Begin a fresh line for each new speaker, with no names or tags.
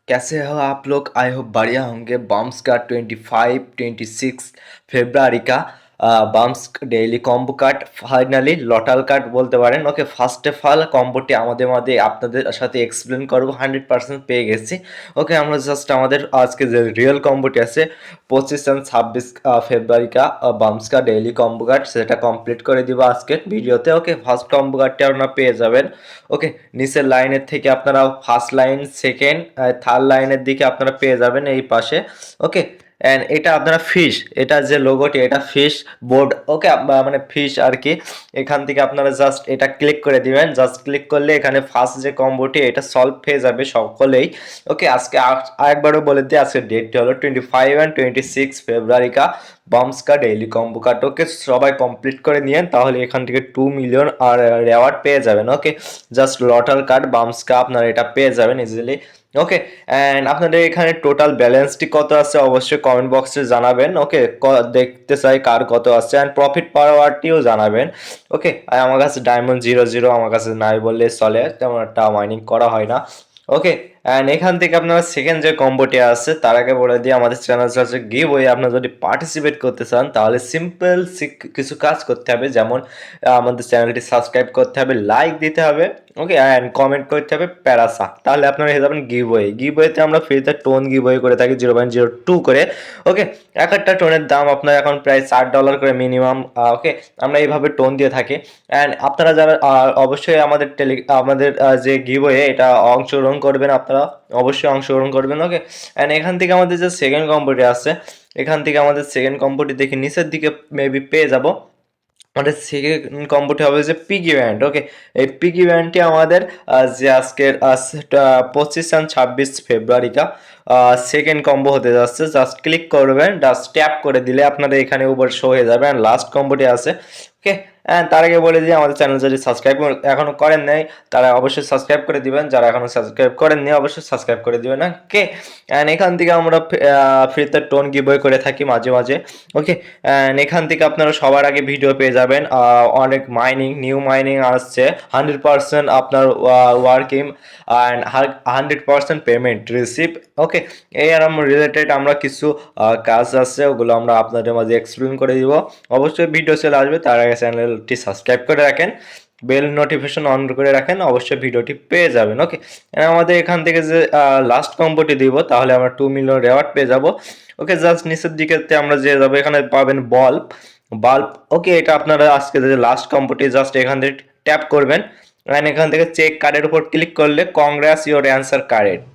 कैसे हो आप लोग? आई होप बढ़िया होंगे। बम्स का 25-26 ফেব্রুয়ারি का বাম্পস ডেইলি কম্বো কার্ড ফাইনালি লটাল কার্ড বলতে পারেন। ওকে, ফার্স্ট অফ অল কম্বোটি আমাদের মাঝে আপনাদের সাথে এক্সপ্লেন করবো। 100% পেয়ে গেছি। ওকে, আমরা জাস্ট আমাদের আজকে যে রিয়েল কম্বোটি আছে 25 और 26 ফেব্রুয়ারি का বাম্পস का ডেইলি কম্বো কার্ড সেটা কমপ্লিট করে দিব আজকের ভিডিওতে। ওকে, ফার্স্ট কম্বো কার্ডটি আপনারা পেয়ে যাবেন। ওকে, নিচের লাইনের থেকে আপনারা ফার্স্ট লাইন, সেকেন্ড, থার্ড লাইনের দিকে আপনারা পেয়ে যাবেন এই পাশে। ওকে, অ্যান্ড এটা আপনারা ফিশ, এটা যে লোগোটি এটা ফিশ বোর্ড। ওকে, মানে ফিশ আর কি। এখান থেকে আপনারা জাস্ট এটা ক্লিক করে দিবেন। জাস্ট ক্লিক করলে এখানে ফার্স্ট যে কম্বোটি এটা সলভ হয়ে যাবে সকলেই। ওকে, আজকে আরেকবারও বলে দিই, আজকে ডেটটি হলো 25 और 26 ফেব্রুয়ারি का बम्स का डेली कम्बो कार्ड। ওকে, সবাই কমপ্লিট করে নিয়েন, তাহলে এখান থেকে 2 মিলিয়ন আর রেওয়ার্ড পেয়ে যাবেন। ওকে, জাস্ট লটাল কার্ড বাম্পস কা আপনারা এটা পেয়ে যাবেন ইজিলি। ওকে, অ্যান্ড আপনাদের এখানে টোটাল ব্যালেন্সটি কত আছে অবশ্যই কমেন্ট বক্সে জানাবেন। ওকে, দেখতে চাই কার কত আছে, অ্যান্ড প্রফিট পাওয়ারটিও জানাবেন। ওকে, আমার কাছে ডায়মন্ড 00 আমার কাছে নাই বললে চলে, তেমন একটা মাইনিং করা হয় না। ওকে, অ্যান্ড এখান থেকে আপনারা সেকেন্ড যে কম্বোটি আছে তার আগে বলে দিয়ে আমাদের চ্যানেল আছে গিভ ওয়ে। আপনারা যদি পার্টিসিপেট করতে চান তাহলে সিম্পল কিছু কাজ করতে হবে, যেমন আমাদের চ্যানেলটি সাবস্ক্রাইব করতে হবে, লাইক দিতে হবে। ওকে, অ্যান্ড কমেন্ট করতে হবে প্যারাসা, তাহলে আপনারা হয়ে যাবেন গিভ ওয়ে। গিভ ওয়েতে আমরা ফ্রিতে টোন গিভ ওয়ে করে থাকি 0.02 করে। ওকে, এক একটা টোনের দাম আপনার এখন প্রায় $4 করে মিনিমাম। ওকে, আমরা এইভাবে টোন দিয়ে থাকি। অ্যান্ড আপনারা যারা অবশ্যই আমাদের যে গিভওয়ে এটা অংশগ্রহণ করবেন, আপনারা অবশ্যই অংশগ্রহণ করবেন। ওকে, অ্যান্ড এখান থেকে আমাদের যে সেকেন্ড কম্বোটি আছে, এখান থেকে আমাদের সেকেন্ড কম্বোটি দেখে নিচের দিকে মেবি পেয়ে যাব। আমাদের সেকেন্ড কম্বোটি হবে যে পিগি ব্যান্ড। ওকে, এই পিগি ব্যান্ডটি আমাদের যে আজকের 25 और 26 ফেব্রুয়ারি का সেকেন্ড কম্বো হতে যাচ্ছে। জাস্ট ক্লিক করবেন, জাস্ট ট্যাপ করে দিলে আপনাদের এখানে উপর শো হয়ে যাবে। অ্যান্ড লাস্ট কম্বোটি আছে। ওকে, তার আগে বলে দিই আমাদের চ্যানেল যদি সাবস্ক্রাইব এখনো করেন নাই তারা অবশ্যই সাবস্ক্রাইব করে দিবেন, যারা এখনো সাবস্ক্রাইব করেননি অবশ্যই সাবস্ক্রাইব করে দিবেন। ওকে, অ্যান্ড এখান থেকে আমরা ফ্রিতে টোন গিভওয়ে করে থাকি মাঝে মাঝে। ওকে, অ্যান্ড এখান থেকে আপনারা সবার আগে ভিডিও পেয়ে যাবেন। অনেক মাইনিং, নিউ মাইনিং আসছে, 100% আপনার ওয়ার্কিং অ্যান্ড 100% পেমেন্ট রিসিভ। ওকে, এই আর রিলেটেড আমরা কিছু কাজ আছে, ওগুলো আমরা আপনাদের মাঝে এক্সপ্লেন করে দিব। অবশ্যই ভিডিও চলে আসবে, তার আগে চ্যানেলটি সাবস্ক্রাইব করে রাখেন, বেল নোটিফিকেশন অন করে রাখেন, অবশ্যই ভিডিওটি পেয়ে যাবেন। ওকে, আমাদের এখান থেকে যে লাস্ট কম্বোটি দিব তাহলে আমরা 2 মিলিয়ন রেওয়ার্ড পেয়ে যাব। ওকে, জাস্ট নিচের দিকে আমরা যে যাবো এখানে পাবেন বাল্ব। ওকে, এটা আপনারা আজকে যে লাস্ট কম্বোটি জাস্ট এখান থেকে ট্যাপ করবেন, এখান থেকে চেক কার্ডের উপর ক্লিক করলে কংগ্রেস ইওর অ্যান্সার কারেক্ট।